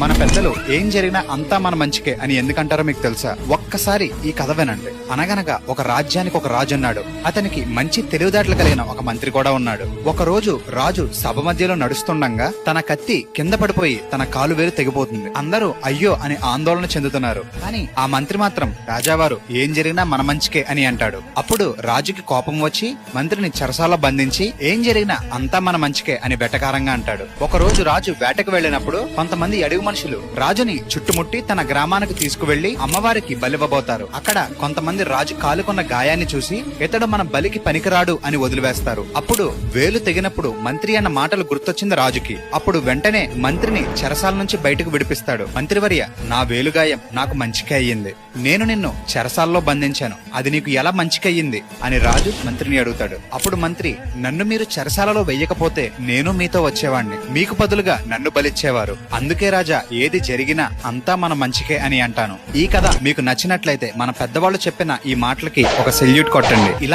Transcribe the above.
మన పెద్దలు ఏం జరిగినా అంతా మన మంచికే అని ఎందుకంటారో మీకు తెలుసా? ఒక్కసారి ఈ కథ వినండి. అనగనగా ఒక రాజ్యానికి ఒక రాజు ఉన్నాడు. అతనికి మంచి తెలివితేటలు కలిగిన ఒక మంత్రి కూడా ఉన్నాడు. ఒక రోజు రాజు సభ మధ్యలో నడుస్తుండగా తన కత్తి కింద పడిపోయి తన కాలు వేలు తెగిపోతుంది. అందరూ అయ్యో అని ఆందోళన చెందుతున్నారు. కానీ ఆ మంత్రి మాత్రం రాజావారు ఏం జరిగినా మన మంచికే అని అంటాడు. అప్పుడు రాజుకి కోపం వచ్చి మంత్రిని చెరసాలలో బంధించి ఏం జరిగినా అంతా మన మంచికే అని వెటకారంగా అంటాడు. ఒక రోజు రాజు వేటకు వెళ్లినప్పుడు కొంతమంది అడవి మనుషులు రాజుని చుట్టుముట్టి తన గ్రామానికి తీసుకువెళ్లి అమ్మవారికి బలివ్వబోతారు. అక్కడ కొంతమంది రాజు కాలుకున్న గాయాన్ని చూసి ఇతడు మన బలికి పనికిరాడు అని వదిలివేస్తారు. అప్పుడు వేలు తెగినప్పుడు మంత్రి అన్న మాటలు గుర్తొచ్చింది రాజుకి. అప్పుడు వెంటనే మంత్రిని చెరసాల నుంచి బయటకు విడిపిస్తాడు. మంత్రివర్య, నా వేలుగాయం నాకు మంచికే అయ్యింది. నేను నిన్ను చెరసాల్లో బంధించాను. అది నీకు ఎలా మంచికయ్యింది అని రాజు మంత్రిని అడుగుతాడు. అప్పుడు మంత్రి, నన్ను మీరు చెరసాలలో వెయ్యకపోతే నేను మీతో వచ్చేవాణ్ణి. మీకు బదులుగా నన్ను బలిచ్చేవారు. అందుకే రాజా, ఏది జరిగినా అంతా మన మంచికే అని అంటాను. ఈ కథ మీకు నచ్చినట్లయితే మన పెద్దవాళ్ళు చెప్పిన ఈ మాటలకి ఒక సెల్యూట్ కొట్టండి. ఇలా